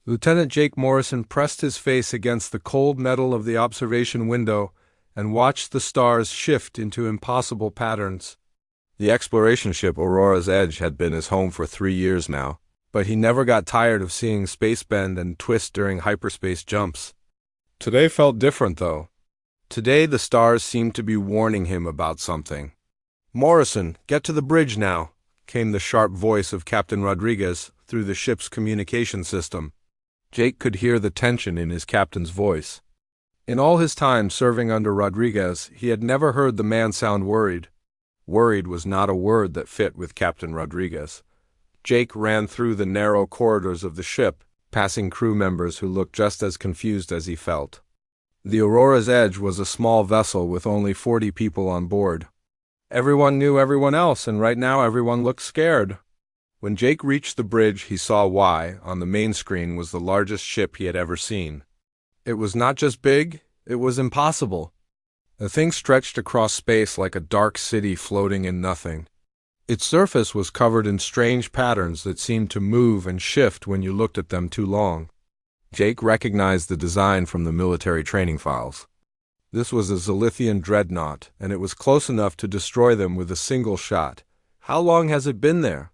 Lieutenant Jake Morrison pressed his face against the cold metal of the observation window and watched the stars shift into impossible patterns. The exploration ship Aurora's Edge had been his home for 3 years now, but he never got tired of seeing space bend and twist during hyperspace jumps. Today felt different, though. Today the stars seemed to be warning him about something. "Morrison, get to the bridge now," came the sharp voice of Captain Rodriguez through the ship's communication system. Jake could hear the tension in his captain's voice. In all his time serving under Rodriguez, he had never heard the man sound worried. Worried was not a word that fit with Captain Rodriguez. Jake ran through the narrow corridors of the ship, passing crew members who looked just as confused as he felt. The Aurora's Edge was a small vessel with only 40 people on board. Everyone knew everyone else, and right now everyone looked scared. When Jake reached the bridge, he saw why. On the main screen was the largest ship he had ever seen. It was not just big, it was impossible. The thing stretched across space like a dark city floating in nothing. Its surface was covered in strange patterns that seemed to move and shift when you looked at them too long. Jake recognized the design from the military training files. This was a Zilithian dreadnought, and it was close enough to destroy them with a single shot. "How long has it been there?"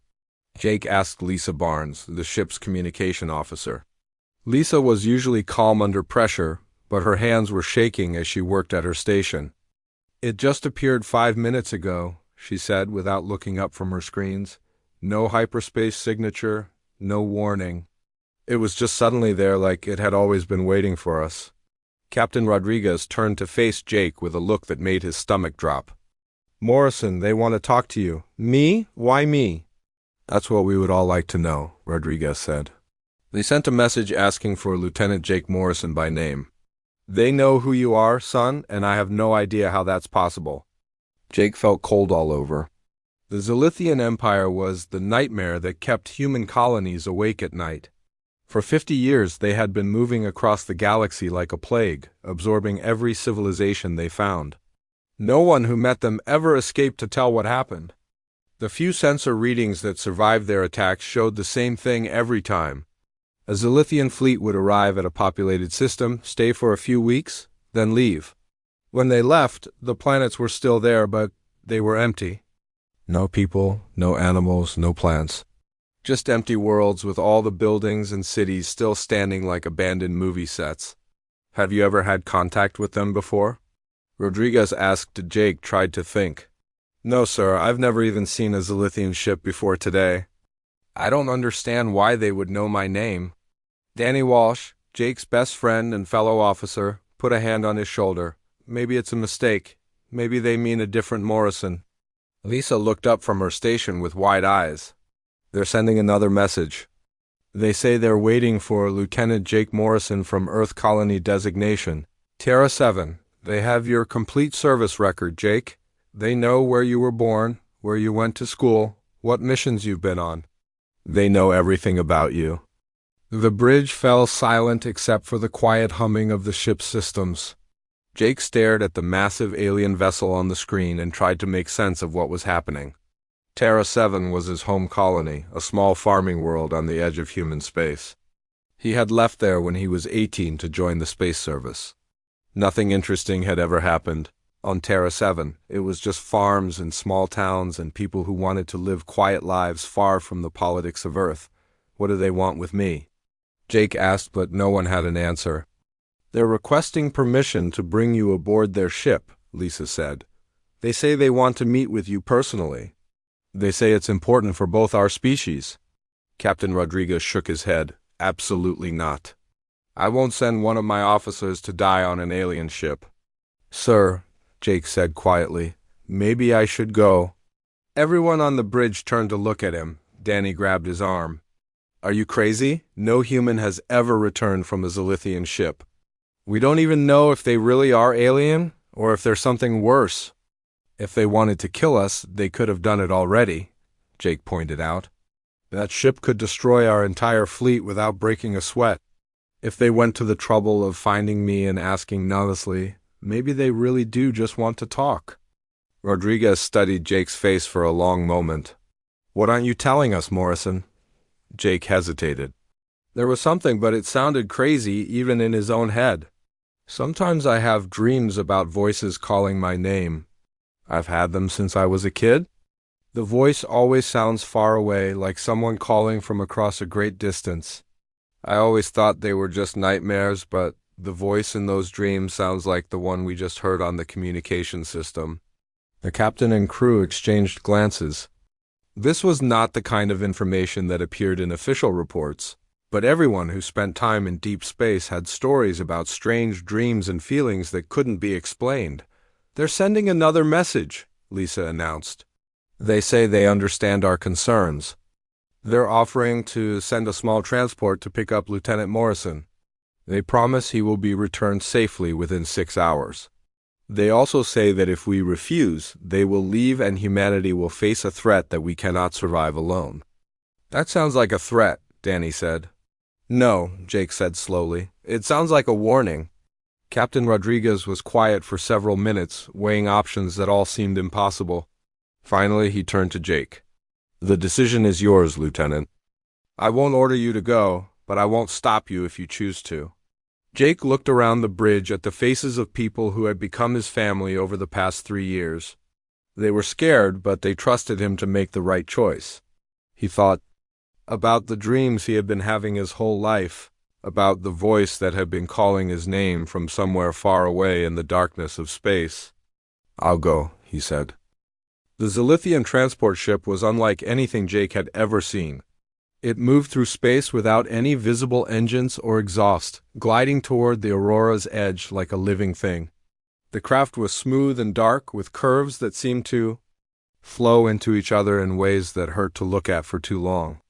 Jake asked Lisa Barnes, the ship's communication officer. Lisa was usually calm under pressure, but her hands were shaking as she worked at her station. "It just appeared 5 minutes ago," she said without looking up from her screens. "No hyperspace signature, no warning. It was just suddenly there, like it had always been waiting for us." Captain Rodriguez turned to face Jake with a look that made his stomach drop. "Morrison, they want to talk to you." "Me? Why me?" "That's what we would all like to know," Rodriguez said. "They sent a message asking for Lieutenant Jake Morrison by name. They know who you are, son, and I have no idea how that's possible." Jake felt cold all over. The Zilithian Empire was the nightmare that kept human colonies awake at night. For 50 years they had been moving across the galaxy like a plague, absorbing every civilization they found. No one who met them ever escaped to tell what happened. The few sensor readings that survived their attacks showed the same thing every time. A Zilithian fleet would arrive at a populated system, stay for a few weeks, then leave. When they left, the planets were still there, but they were empty. No people, no animals, no plants. Just empty worlds with all the buildings and cities still standing like abandoned movie sets. "Have you ever had contact with them before?" Rodriguez asked. Jake tried to think. "No, sir, I've never even seen a Zilithian ship before today. I don't understand why they would know my name." Danny Walsh, Jake's best friend and fellow officer, put a hand on his shoulder. "Maybe it's a mistake. Maybe they mean a different Morrison." Lisa looked up from her station with wide eyes. "They're sending another message. They say they're waiting for Lieutenant Jake Morrison from Earth Colony Designation. Terra 7. They have your complete service record, Jake. They know where you were born, where you went to school, what missions you've been on. They know everything about you." The bridge fell silent except for the quiet humming of the ship's systems. Jake stared at the massive alien vessel on the screen and tried to make sense of what was happening. Terra 7 was his home colony, a small farming world on the edge of human space. He had left there when he was 18 to join the space service. Nothing interesting had ever happened. On Terra 7, it was just farms and small towns and people who wanted to live quiet lives far from the politics of Earth. "What do they want with me?" Jake asked, but no one had an answer. "They're requesting permission to bring you aboard their ship," Lisa said. "They say they want to meet with you personally. They say it's important for both our species." Captain Rodriguez shook his head. "Absolutely not. I won't send one of my officers to die on an alien ship." "Sir," Jake said quietly, "maybe I should go." Everyone on the bridge turned to look at him. Danny grabbed his arm. "Are you crazy? No human has ever returned from a Zilithian ship. We don't even know if they really are alien, or if they're something worse. If they wanted to kill us, they could have done it already," Jake pointed out. "That ship could destroy our entire fleet without breaking a sweat. If they went to the trouble of finding me and asking nicely, maybe they really do just want to talk." Rodriguez studied Jake's face for a long moment. "What aren't you telling us, Morrison?" Jake hesitated. There was something, but it sounded crazy even in his own head. Sometimes I have dreams about voices calling my name. I've had them since I was a kid. The voice always sounds far away, like someone calling from across a great distance. I always thought they were just nightmares, but the voice in those dreams sounds like the one we just heard on the communication system. The captain and crew exchanged glances. This was not the kind of information that appeared in official reports, but everyone who spent time in deep space had stories about strange dreams and feelings that couldn't be explained. "They're sending another message," Lisa announced. "They say they understand our concerns. They're offering to send a small transport to pick up Lieutenant Morrison. They promise he will be returned safely within 6 hours. They also say that if we refuse, they will leave and humanity will face a threat that we cannot survive alone." "That sounds like a threat," Danny said. "No," Jake said slowly. "It sounds like a warning." Captain Rodriguez was quiet for several minutes, weighing options that all seemed impossible. Finally, he turned to Jake. "The decision is yours, Lieutenant. I won't order you to go, but I won't stop you if you choose to." Jake looked around the bridge at the faces of people who had become his family over the past 3 years. They were scared, but they trusted him to make the right choice. He thought about the dreams he had been having his whole life, about the voice that had been calling his name from somewhere far away in the darkness of space. "I'll go," he said. The Zilithian transport ship was unlike anything Jake had ever seen. It moved through space without any visible engines or exhaust, gliding toward the aurora's edge like a living thing. The craft was smooth and dark, with curves that seemed to flow into each other in ways that hurt to look at for too long.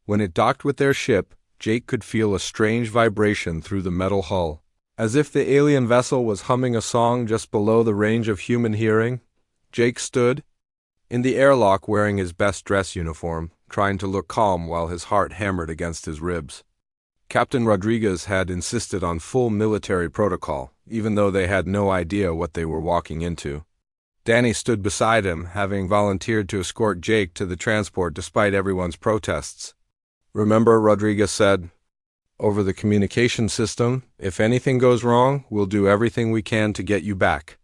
When it docked with their ship, Jake could feel a strange vibration through the metal hull, as if the alien vessel was humming a song just below the range of human hearing. Jake stood in the airlock wearing his best dress uniform, trying to look calm while his heart hammered against his ribs. Captain Rodriguez had insisted on full military protocol, even though they had no idea what they were walking into. Danny stood beside him, having volunteered to escort Jake to the transport despite everyone's protests. "Remember," Rodriguez said, "over the communication system, if anything goes wrong, we'll do everything we can to get you back."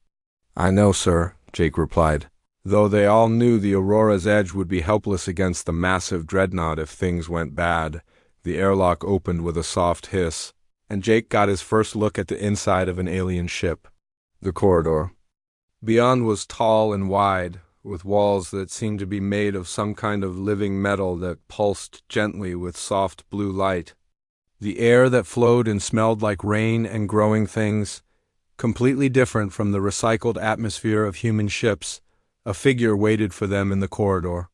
"I know, sir," Jake replied, though they all knew the Aurora's edge would be helpless against the massive dreadnought if things went bad. The airlock opened with a soft hiss, and Jake got his first look at the inside of an alien ship. The corridor beyond was tall and wide, with walls that seemed to be made of some kind of living metal that pulsed gently with soft blue light. The air that flowed and smelled like rain and growing things, completely different from the recycled atmosphere of human ships. A figure waited for them in the corridor.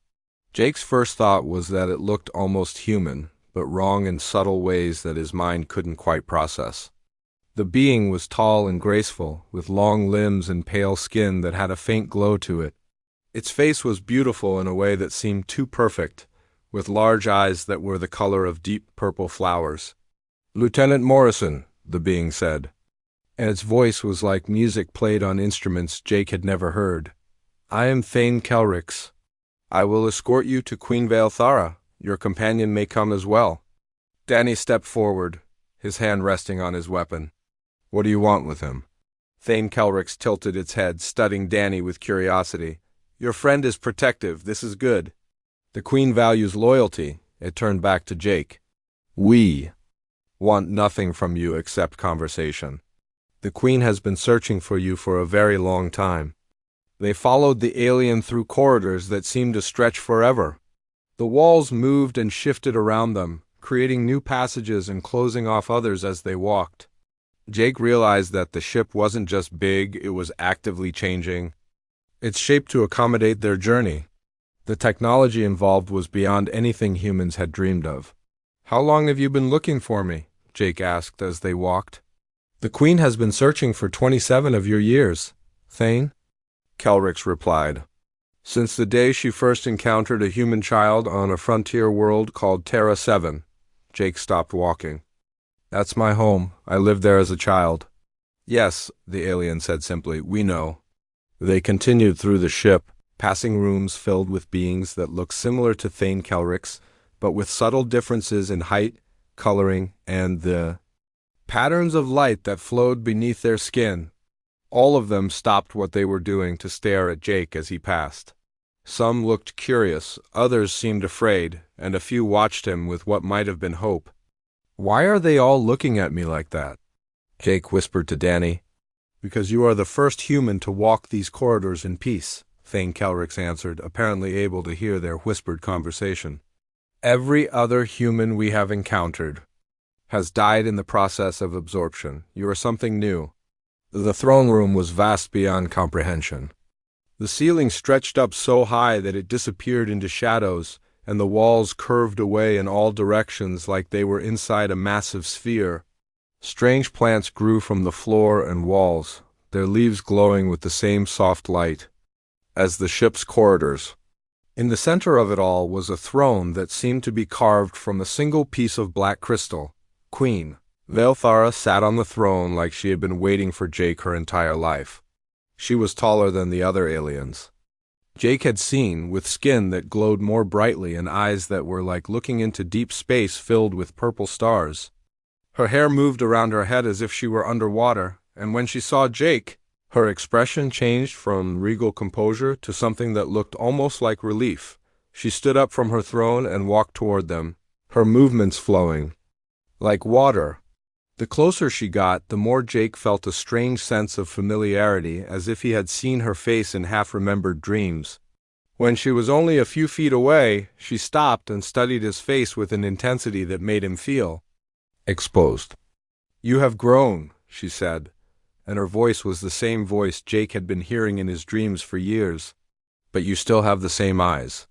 Jake's first thought was that it looked almost human, but wrong in subtle ways that his mind couldn't quite process. The being was tall and graceful, with long limbs and pale skin that had a faint glow to it. Its face was beautiful in a way that seemed too perfect, with large eyes that were the color of deep purple flowers. "Lieutenant Morrison," the being said, and its voice was like music played on instruments Jake had never heard. "I am Thane Kelrix. I will escort you to Queen Thara. Your companion may come as well." Danny stepped forward, his hand resting on his weapon. "What do you want with him?" Thane Kelrix tilted its head, studying Danny with curiosity. "Your friend is protective. This is good." "The Queen values loyalty." It turned back to Jake. "We want nothing from you except conversation. The Queen has been searching for you for a very long time." They followed the alien through corridors that seemed to stretch forever. The walls moved and shifted around them, creating new passages and closing off others as they walked. Jake realized that the ship wasn't just big, it was actively changing its shape to accommodate their journey. The technology involved was beyond anything humans had dreamed of. "How long have you been looking for me?" Jake asked as they walked. "The Queen has been searching for 27 of your years, Thane," Kelrix replied. "Since the day she first encountered a human child on a frontier world called Terra 7. Jake stopped walking. "That's my home. I lived there as a child." "Yes," the alien said simply, "we know." They continued through the ship, passing rooms filled with beings that looked similar to Thane Kelrix, but with subtle differences in height, coloring, and the patterns of light that flowed beneath their skin. All of them stopped what they were doing to stare at Jake as he passed. Some looked curious, others seemed afraid, and a few watched him with what might have been hope. "Why are they all looking at me like that?" Jake whispered to Danny. "Because you are the first human to walk these corridors in peace," Thane Kelrix answered, apparently able to hear their whispered conversation. "Every other human we have encountered has died in the process of absorption. You are something new." The throne room was vast beyond comprehension. The ceiling stretched up so high that it disappeared into shadows, and the walls curved away in all directions like they were inside a massive sphere. Strange plants grew from the floor and walls, their leaves glowing with the same soft light as the ship's corridors. In the center of it all was a throne that seemed to be carved from a single piece of black crystal. Queen Velthara sat on the throne like she had been waiting for Jake her entire life. She was taller than the other aliens Jake had seen, with skin that glowed more brightly and eyes that were like looking into deep space filled with purple stars. Her hair moved around her head as if she were underwater, and when she saw Jake, her expression changed from regal composure to something that looked almost like relief. She stood up from her throne and walked toward them, her movements flowing like water. The closer she got, the more Jake felt a strange sense of familiarity, as if he had seen her face in half-remembered dreams. When she was only a few feet away, she stopped and studied his face with an intensity that made him feel exposed. "You have grown," she said, and her voice was the same voice Jake had been hearing in his dreams for years. "But you still have the same eyes.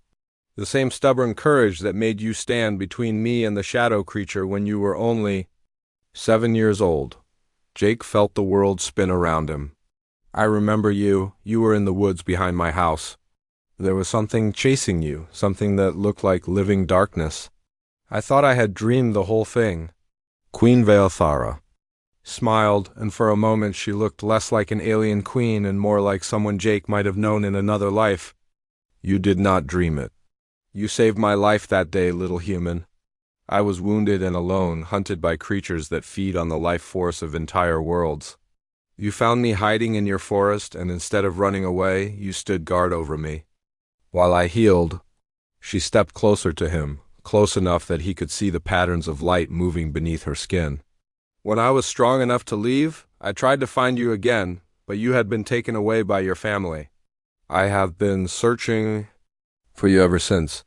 The same stubborn courage that made you stand between me and the shadow creature when you were only 7 years old." Jake felt the world spin around him. "I remember you. You were in the woods behind my house. There was something chasing you, something that looked like living darkness. I thought I had dreamed the whole thing." Queen Velthara smiled, and for a moment she looked less like an alien queen and more like someone Jake might have known in another life. "You did not dream it. You saved my life that day, little human. I was wounded and alone, hunted by creatures that feed on the life force of entire worlds. You found me hiding in your forest, and instead of running away, you stood guard over me. While I healed." She stepped closer to him, close enough that he could see the patterns of light moving beneath her skin. "When I was strong enough to leave, I tried to find you again, but you had been taken away by your family. I have been searching for you ever since."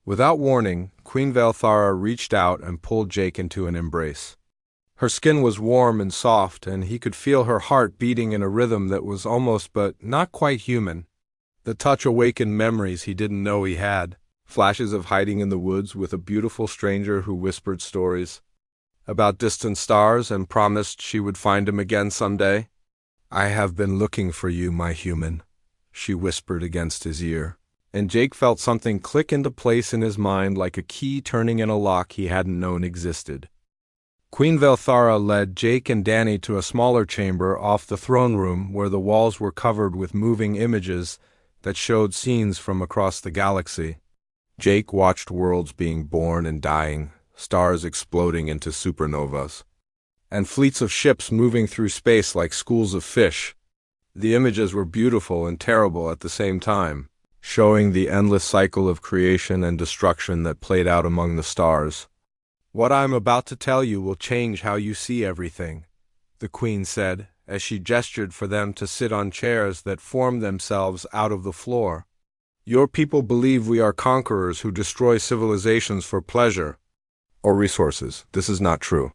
Without warning, Queen Velthara reached out and pulled Jake into an embrace. Her skin was warm and soft, and he could feel her heart beating in a rhythm that was almost but not quite human. The touch awakened memories he didn't know he had, flashes of hiding in the woods with a beautiful stranger who whispered stories about distant stars and promised she would find him again someday. "I have been looking for you, my human," she whispered against his ear. And Jake felt something click into place in his mind like a key turning in a lock he hadn't known existed. Queen Velthara led Jake and Danny to a smaller chamber off the throne room where the walls were covered with moving images that showed scenes from across the galaxy. Jake watched worlds being born and dying, stars exploding into supernovas, and fleets of ships moving through space like schools of fish. The images were beautiful and terrible at the same time, showing the endless cycle of creation and destruction that played out among the stars. "What I am about to tell you will change how you see everything," the Queen said, as she gestured for them to sit on chairs that formed themselves out of the floor. "Your people believe we are conquerors who destroy civilizations for pleasure or resources. This is not true."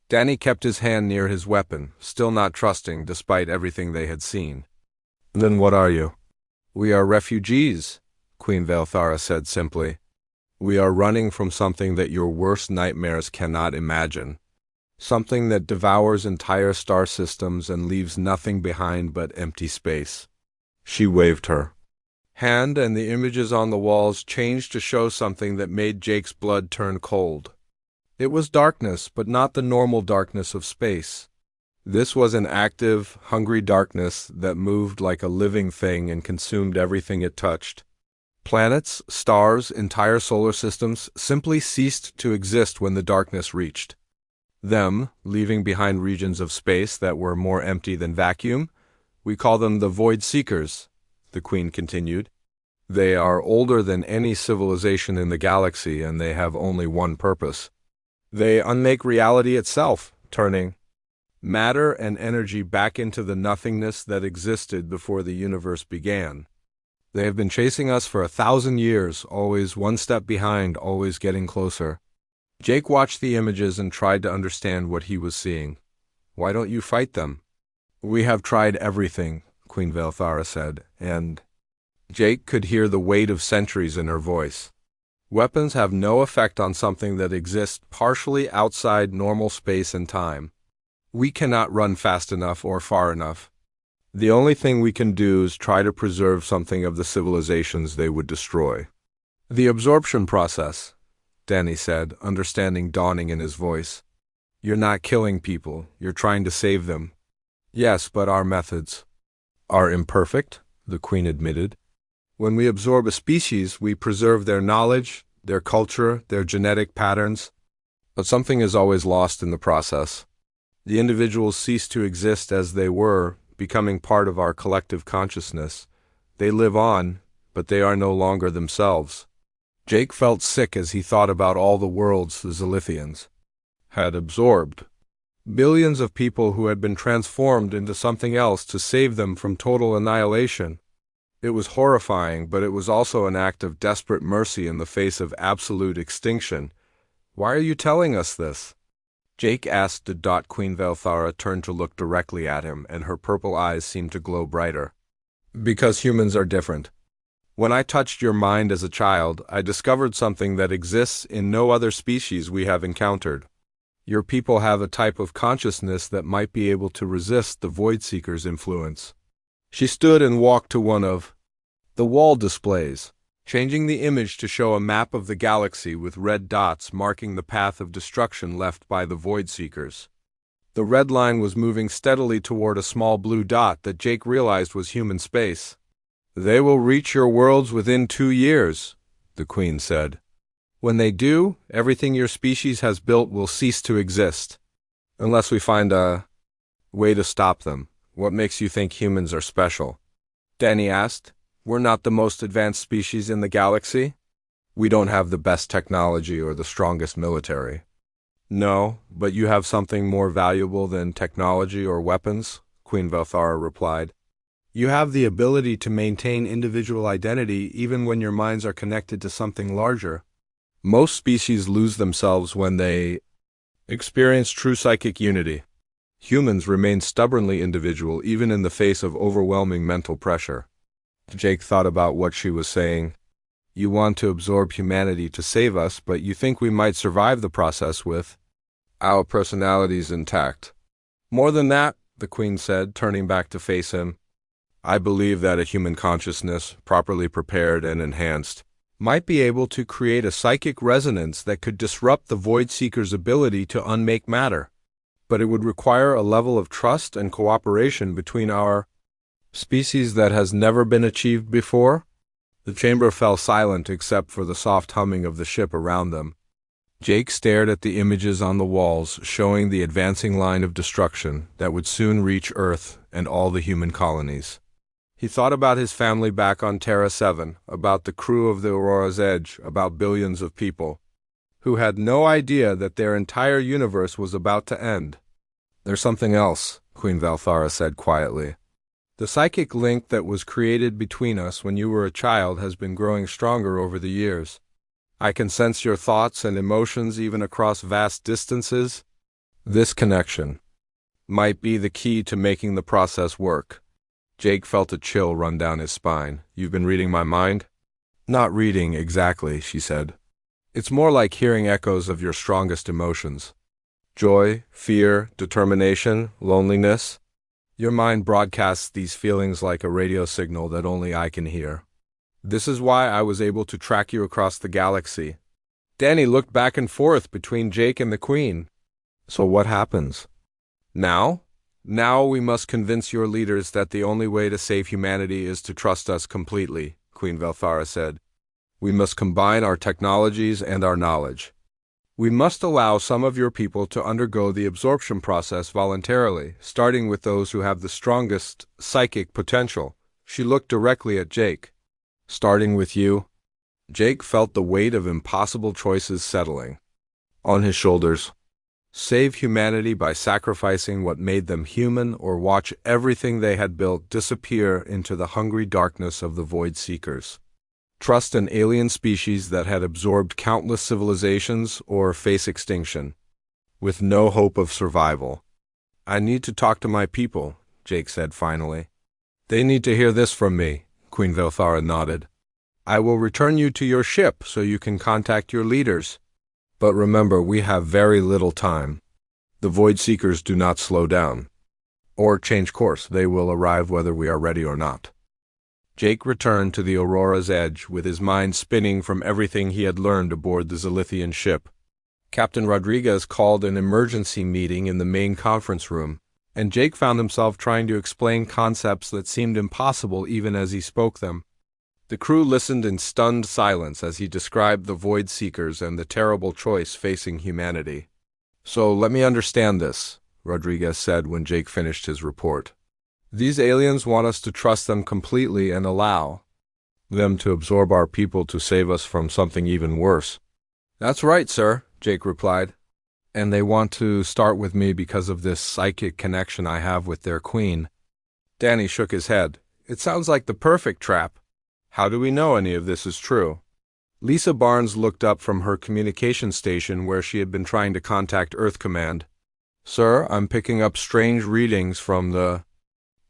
Danny kept his hand near his weapon, still not trusting despite everything they had seen. "Then what are you?" "We are refugees," Queen Velthara said simply. "We are running from something that your worst nightmares cannot imagine. Something that devours entire star systems and leaves nothing behind but empty space." She waved her hand, and the images on the walls changed to show something that made Jake's blood turn cold. It was darkness, but not the normal darkness of space. This was an active, hungry darkness that moved like a living thing and consumed everything it touched. Planets, stars, entire solar systems simply ceased to exist when the darkness reached them, leaving behind regions of space that were more empty than vacuum. We call them the Void Seekers, the Queen continued. They are older than any civilization in the galaxy, and they have only one purpose. They unmake reality itself, turning matter and energy back into the nothingness that existed before the universe began. They have been chasing us for 1,000 years, always one step behind, always getting closer. Jake watched the images and tried to understand what he was seeing. Why don't you fight them? We have tried everything, Queen Velthara said, and Jake could hear the weight of centuries in her voice. Weapons have no effect on something that exists partially outside normal space and time. We cannot run fast enough or far enough. The only thing we can do is try to preserve something of the civilizations they would destroy. The absorption process, Danny said, understanding dawning in his voice. You're not killing people, you're trying to save them. Yes, but our methods are imperfect, the Queen admitted. When we absorb a species, we preserve their knowledge, their culture, their genetic patterns. But something is always lost in the process. The individuals cease to exist as they were, becoming part of our collective consciousness. They live on, but they are no longer themselves. Jake felt sick as he thought about all the worlds the Zilithians had absorbed. Billions of people who had been transformed into something else to save them from total annihilation. It was horrifying, but it was also an act of desperate mercy in the face of absolute extinction. Why are you telling us this? Jake asked. Queen Velthara turned to look directly at him, and her purple eyes seemed to glow brighter. Because humans are different. When I touched your mind as a child, I discovered something that exists in no other species we have encountered. Your people have a type of consciousness that might be able to resist the Void Seeker's influence. She stood and walked to one of the wall displays, changing the image to show a map of the galaxy with red dots marking the path of destruction left by the Void Seekers. The red line was moving steadily toward a small blue dot that Jake realized was human space. They will reach your worlds within 2 years, the Queen said. When they do, everything your species has built will cease to exist. Unless we find a way to stop them. What makes you think humans are special? Danny asked. We're not the most advanced species in the galaxy. We don't have the best technology or the strongest military. No, but you have something more valuable than technology or weapons, Queen Velthara replied. You have the ability to maintain individual identity even when your minds are connected to something larger. Most species lose themselves when they experience true psychic unity. Humans remain stubbornly individual even in the face of overwhelming mental pressure. Jake thought about what she was saying. You want to absorb humanity to save us, but you think we might survive the process with our personalities intact. More than that, the Queen said, turning back to face him. I believe that a human consciousness, properly prepared and enhanced, might be able to create a psychic resonance that could disrupt the Void Seeker's ability to unmake matter. But it would require a level of trust and cooperation between our species that has never been achieved before. The chamber fell silent except for the soft humming of the ship around them. Jake stared at the images on the walls, showing the advancing line of destruction that would soon reach Earth and all the human colonies. He thought about his family back on Terra 7, about the crew of the Aurora's Edge, about billions of people who had no idea that their entire universe was about to end. There's something else, Queen Velthara said quietly. The psychic link that was created between us when you were a child has been growing stronger over the years. I can sense your thoughts and emotions even across vast distances. This connection might be the key to making the process work. Jake felt a chill run down his spine. You've been reading my mind? Not reading exactly, she said. It's more like hearing echoes of your strongest emotions. Joy, fear, determination, loneliness. Your mind broadcasts these feelings like a radio signal that only I can hear. This is why I was able to track you across the galaxy. Danny looked back and forth between Jake and the Queen. So what happens? Now? Now we must convince your leaders that the only way to save humanity is to trust us completely, Queen Velthara said. We must combine our technologies and our knowledge. We must allow some of your people to undergo the absorption process voluntarily, starting with those who have the strongest psychic potential. She looked directly at Jake. Starting with you? Jake felt the weight of impossible choices settling on his shoulders. Save humanity by sacrificing what made them human, or watch everything they had built disappear into the hungry darkness of the Void Seekers. Trust an alien species that had absorbed countless civilizations, or face extinction, with no hope of survival. I need to talk to my people, Jake said finally. They need to hear this from me, Queen Velthara nodded. I will return you to your ship so you can contact your leaders. But remember, we have very little time. The Void Seekers do not slow down or change course. They will arrive whether we are ready or not. Jake returned to the Aurora's edge with his mind spinning from everything he had learned aboard the Zilithian ship. Captain Rodriguez called an emergency meeting in the main conference room, and Jake found himself trying to explain concepts that seemed impossible even as he spoke them. The crew listened in stunned silence as he described the Void Seekers and the terrible choice facing humanity. So let me understand this, Rodriguez said when Jake finished his report. These aliens want us to trust them completely and allow them to absorb our people to save us from something even worse. That's right, sir, Jake replied. And they want to start with me because of this psychic connection I have with their queen. Danny shook his head. It sounds like the perfect trap. How do we know any of this is true? Lisa Barnes looked up from her communication station where she had been trying to contact Earth Command. Sir, I'm picking up strange readings from the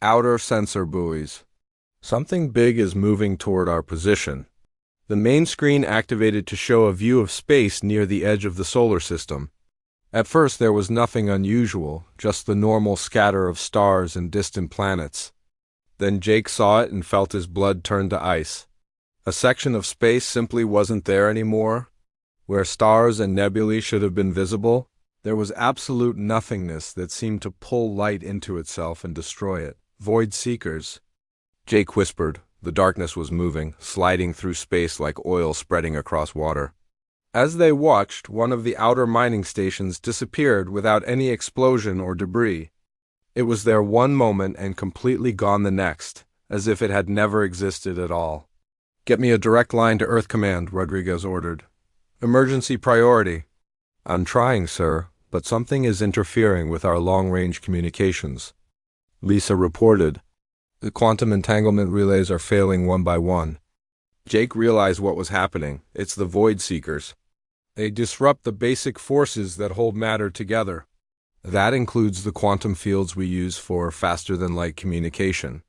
outer sensor buoys. Something big is moving toward our position. The main screen activated to show a view of space near the edge of the solar system. At first there was nothing unusual, just the normal scatter of stars and distant planets. Then Jake saw it and felt his blood turn to ice. A section of space simply wasn't there anymore. Where stars and nebulae should have been visible, there was absolute nothingness that seemed to pull light into itself and destroy it. Void Seekers. Jake whispered. The darkness was moving, sliding through space like oil spreading across water. As they watched, one of the outer mining stations disappeared without any explosion or debris. It was there one moment and completely gone the next, as if it had never existed at all. Get me a direct line to Earth Command, Rodriguez ordered. Emergency priority. I'm trying, sir, but something is interfering with our long-range communications. Lisa reported. The quantum entanglement relays are failing one by one. Jake realized what was happening. It's the Void Seekers. They disrupt the basic forces that hold matter together. That includes the quantum fields we use for faster-than-light communication.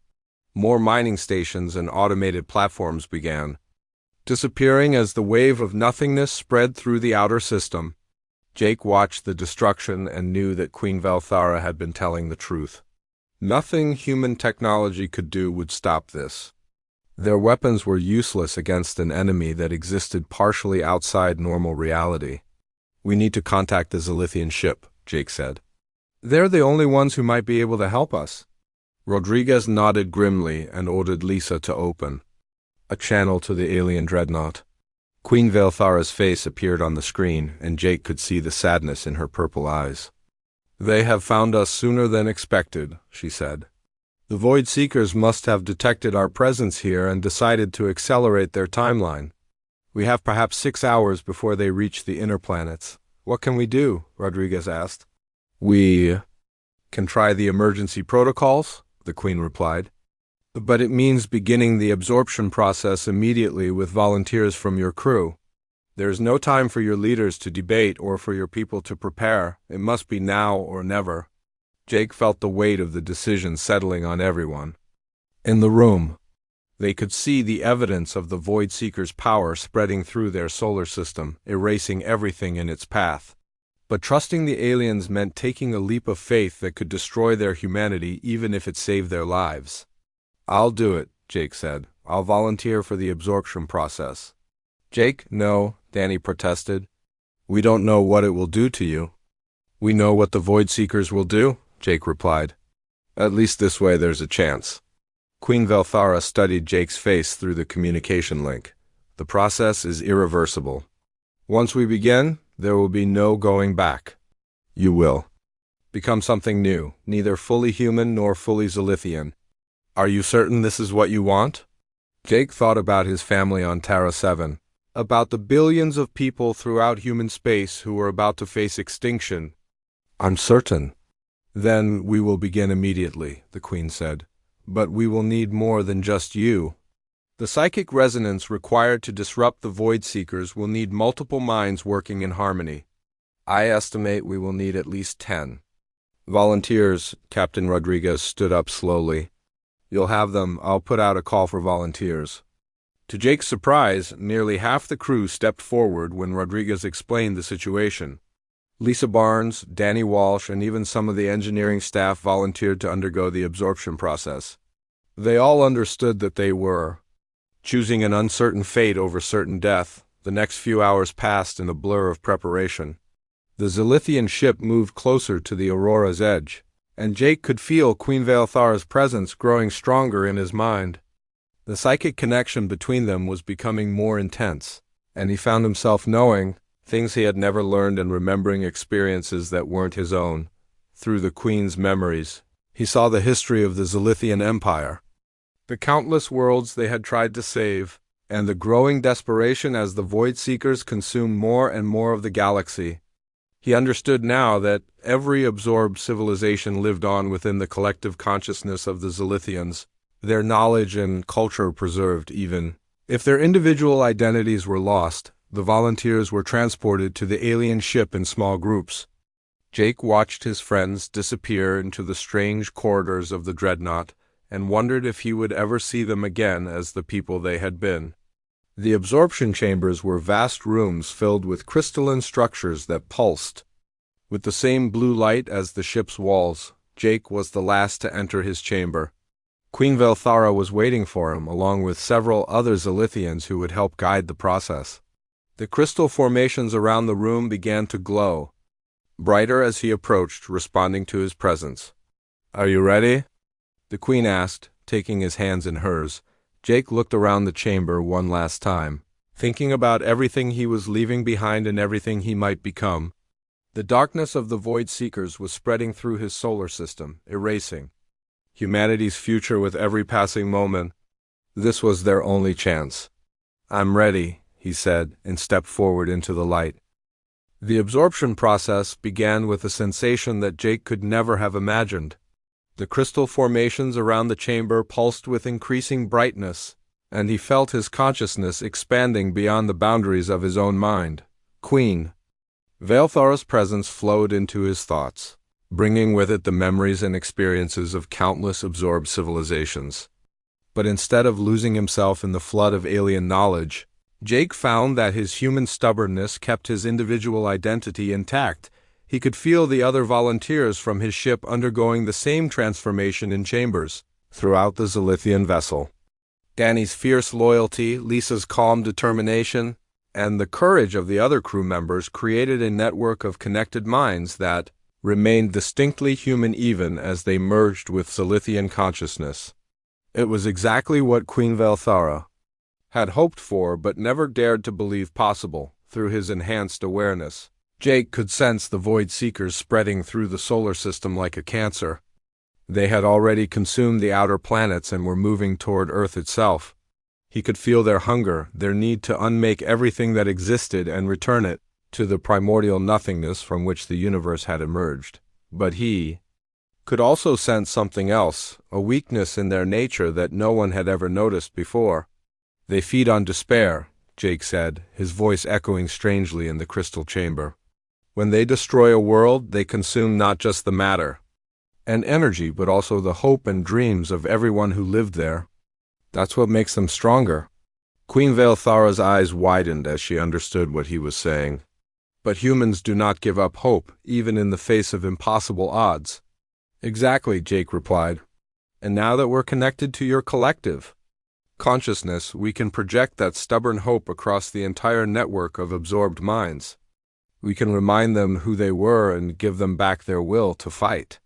More mining stations and automated platforms began, disappearing as the wave of nothingness spread through the outer system. Jake watched the destruction and knew that Queen Velthara had been telling the truth. Nothing human technology could do would stop this. Their weapons were useless against an enemy that existed partially outside normal reality. We need to contact the Zilithian ship, Jake said. They're the only ones who might be able to help us. Rodriguez nodded grimly and ordered Lisa to open a channel to the alien dreadnought. Queen Velthara's face appeared on the screen, and Jake could see the sadness in her purple eyes. They have found us sooner than expected, she said. The Void Seekers must have detected our presence here and decided to accelerate their timeline. We have perhaps 6 hours before they reach the inner planets. What can we do? Rodriguez asked. We can try the emergency protocols, the Queen replied. But it means beginning the absorption process immediately with volunteers from your crew. There is no time for your leaders to debate or for your people to prepare. It must be now or never. Jake felt the weight of the decision settling on everyone. In the room, they could see the evidence of the Void Seekers' power spreading through their solar system, erasing everything in its path. But trusting the aliens meant taking a leap of faith that could destroy their humanity even if it saved their lives. I'll do it, Jake said. I'll volunteer for the absorption process. Jake, no, Danny protested. We don't know what it will do to you. We know what the Void Seekers will do, Jake replied. At least this way there's a chance. Queen Velthara studied Jake's face through the communication link. The process is irreversible. Once we begin, there will be no going back. You will become something new, neither fully human nor fully Zilithian. Are you certain this is what you want? Jake thought about his family on Terra 7, about the billions of people throughout human space who were about to face extinction. I'm certain. Then we will begin immediately, the Queen said. But we will need more than just you. The psychic resonance required to disrupt the Void Seekers will need multiple minds working in harmony. I estimate we will need at least 10. Volunteers, Captain Rodriguez stood up slowly. You'll have them. I'll put out a call for volunteers. To Jake's surprise, nearly half the crew stepped forward when Rodriguez explained the situation. Lisa Barnes, Danny Walsh, and even some of the engineering staff volunteered to undergo the absorption process. They all understood that they were choosing an uncertain fate over certain death. The next few hours passed in a blur of preparation. The Zilithian ship moved closer to the Aurora's edge, and Jake could feel Queen Veilthara's presence growing stronger in his mind. The psychic connection between them was becoming more intense, and he found himself knowing things he had never learned and remembering experiences that weren't his own. Through the Queen's memories, he saw the history of the Zilithian Empire, the countless worlds they had tried to save, and the growing desperation as the Void Seekers consumed more and more of the galaxy. He understood now that every absorbed civilization lived on within the collective consciousness of the Zilithians, their knowledge and culture preserved even. If their individual identities were lost, the volunteers were transported to the alien ship in small groups. Jake watched his friends disappear into the strange corridors of the dreadnought and wondered if he would ever see them again as the people they had been. The absorption chambers were vast rooms filled with crystalline structures that pulsed. With the same blue light as the ship's walls, Jake was the last to enter his chamber. Queen Veilthara was waiting for him, along with several other Zilithians who would help guide the process. The crystal formations around the room began to glow, brighter as he approached, responding to his presence. Are you ready? The Queen asked, taking his hands in hers. Jake looked around the chamber one last time, thinking about everything he was leaving behind and everything he might become. The darkness of the Void Seekers was spreading through his solar system, erasing humanity's future with every passing moment. This was their only chance. I'm ready, he said, and stepped forward into the light. The absorption process began with a sensation that Jake could never have imagined. The crystal formations around the chamber pulsed with increasing brightness, and he felt his consciousness expanding beyond the boundaries of his own mind. Queen Veilthara's presence flowed into his thoughts, bringing with it the memories and experiences of countless absorbed civilizations. But instead of losing himself in the flood of alien knowledge, Jake found that his human stubbornness kept his individual identity intact. He could feel the other volunteers from his ship undergoing the same transformation in chambers throughout the Zilithian vessel. Danny's fierce loyalty, Lisa's calm determination, and the courage of the other crew members created a network of connected minds that remained distinctly human even as they merged with Zilithian consciousness. It was exactly what Queen Veilthara had hoped for but never dared to believe possible. Through his enhanced awareness, Jake could sense the Void Seekers spreading through the solar system like a cancer. They had already consumed the outer planets and were moving toward Earth itself. He could feel their hunger, their need to unmake everything that existed and return it to the primordial nothingness from which the universe had emerged. But he could also sense something else, a weakness in their nature that no one had ever noticed before. They feed on despair, Jake said, his voice echoing strangely in the crystal chamber. When they destroy a world, they consume not just the matter and energy, but also the hope and dreams of everyone who lived there. That's what makes them stronger. Queen Veilthara's eyes widened as she understood what he was saying. But humans do not give up hope, even in the face of impossible odds. Exactly, Jake replied. And now that we're connected to your collective consciousness, we can project that stubborn hope across the entire network of absorbed minds. We can remind them who they were and give them back their will to fight.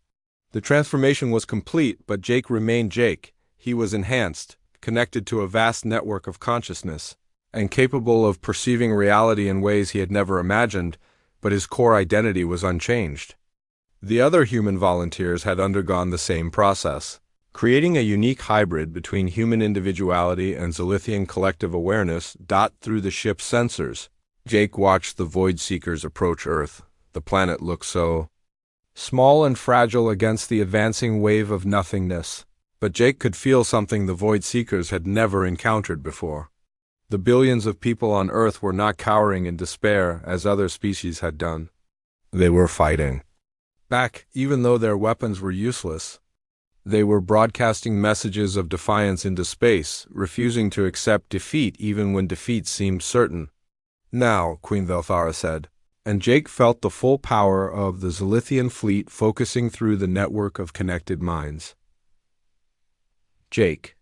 The transformation was complete, but Jake remained Jake. He was enhanced, connected to a vast network of consciousness. and capable of perceiving reality in ways he had never imagined, but his core identity was unchanged. The other human volunteers had undergone the same process, creating a unique hybrid between human individuality and Zilithian collective awareness through the ship's sensors. Jake watched the Void Seekers approach Earth. The planet looked so small and fragile against the advancing wave of nothingness. But Jake could feel something the Void Seekers had never encountered before. The billions of people on Earth were not cowering in despair as other species had done. They were fighting back, even though their weapons were useless. They were broadcasting messages of defiance into space, refusing to accept defeat even when defeat seemed certain. Now, Queen Velthara said, and Jake felt the full power of the Zilithian fleet focusing through the network of connected minds. Jake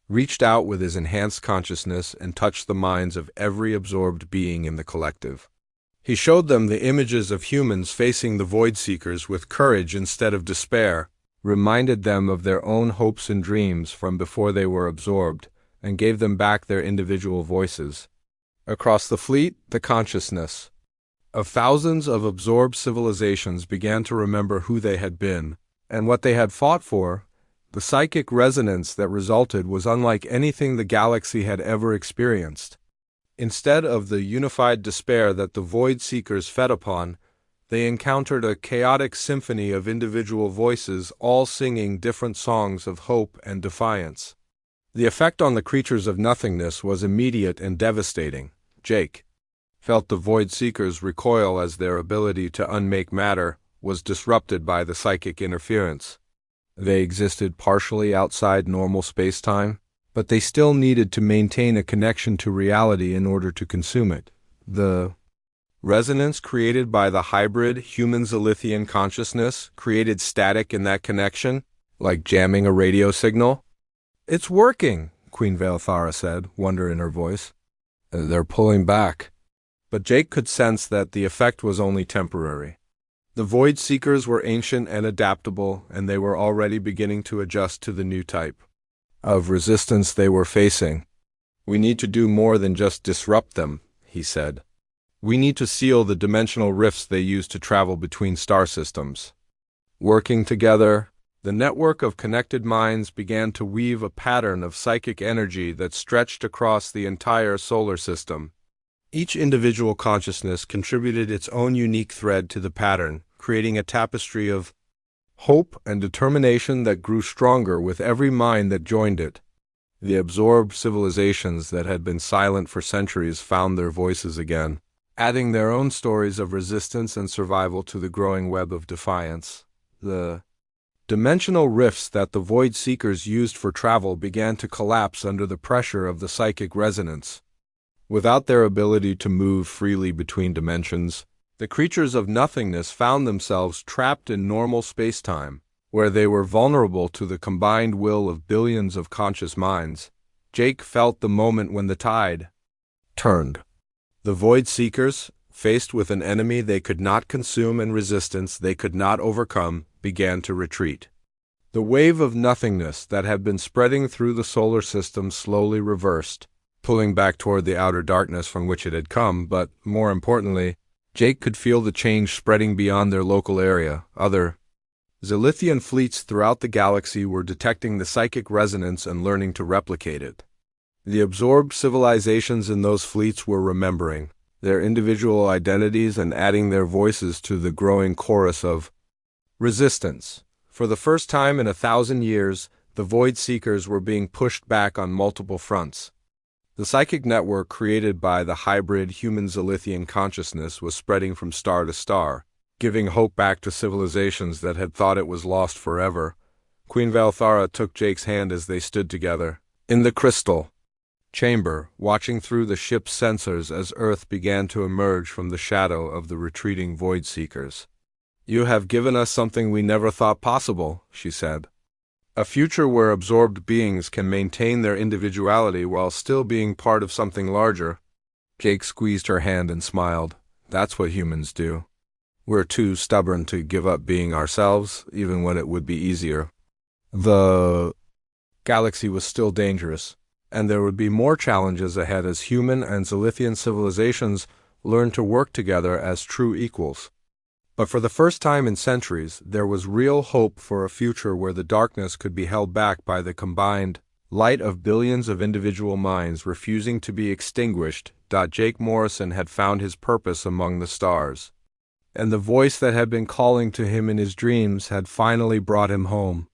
reached out with his enhanced consciousness and touched the minds of every absorbed being in the collective. He showed them the images of humans facing the Void Seekers with courage instead of despair, reminded them of their own hopes and dreams from before they were absorbed, and gave them back their individual voices. Across the fleet, the consciousness of thousands of absorbed civilizations began to remember who they had been, and what they had fought for. The psychic resonance that resulted was unlike anything the galaxy had ever experienced. Instead of the unified despair that the Void Seekers fed upon, they encountered a chaotic symphony of individual voices all singing different songs of hope and defiance. The effect on the creatures of nothingness was immediate and devastating. Jake felt the Void Seekers recoil as their ability to unmake matter was disrupted by the psychic interference. They existed partially outside normal space-time, but they still needed to maintain a connection to reality in order to consume it. The resonance created by the hybrid human-Zilithian consciousness created static in that connection, like jamming a radio signal. "It's working," Queen Velthara said, wonder in her voice. "They're pulling back." But Jake could sense that the effect was only temporary. The Void Seekers were ancient and adaptable, and they were already beginning to adjust to the new type of resistance they were facing. "We need to do more than just disrupt them," he said. "We need to seal the dimensional rifts they use to travel between star systems." Working together, the network of connected minds began to weave a pattern of psychic energy that stretched across the entire solar system. Each individual consciousness contributed its own unique thread to the pattern, creating a tapestry of hope and determination that grew stronger with every mind that joined it. The absorbed civilizations that had been silent for centuries found their voices again, adding their own stories of resistance and survival to the growing web of defiance. The dimensional rifts that the Void Seekers used for travel began to collapse under the pressure of the psychic resonance. Without their ability to move freely between dimensions, the creatures of nothingness found themselves trapped in normal space-time, where they were vulnerable to the combined will of billions of conscious minds. Jake felt the moment when the tide turned. The Void Seekers, faced with an enemy they could not consume and resistance they could not overcome, began to retreat. The wave of nothingness that had been spreading through the solar system slowly reversed, pulling back toward the outer darkness from which it had come, but, more importantly, Jake could feel the change spreading beyond their local area. Other Zilithian fleets throughout the galaxy were detecting the psychic resonance and learning to replicate it. The absorbed civilizations in those fleets were remembering their individual identities and adding their voices to the growing chorus of resistance. For the first time in 1,000 years, the Void Seekers were being pushed back on multiple fronts. The psychic network created by the hybrid human-Zilithian consciousness was spreading from star to star, giving hope back to civilizations that had thought it was lost forever. Queen Velthara took Jake's hand as they stood together in the crystal chamber, watching through the ship's sensors as Earth began to emerge from the shadow of the retreating Void Seekers. "You have given us something we never thought possible," she said. "A future where absorbed beings can maintain their individuality while still being part of something larger." Jake squeezed her hand and smiled. "That's what humans do. We're too stubborn to give up being ourselves, even when it would be easier." The galaxy was still dangerous. And there would be more challenges ahead as human and Zilithian civilizations learned to work together as true equals. But for the first time in centuries, there was real hope for a future where the darkness could be held back by the combined light of billions of individual minds refusing to be extinguished. Jake Morrison had found his purpose among the stars, and the voice that had been calling to him in his dreams had finally brought him home.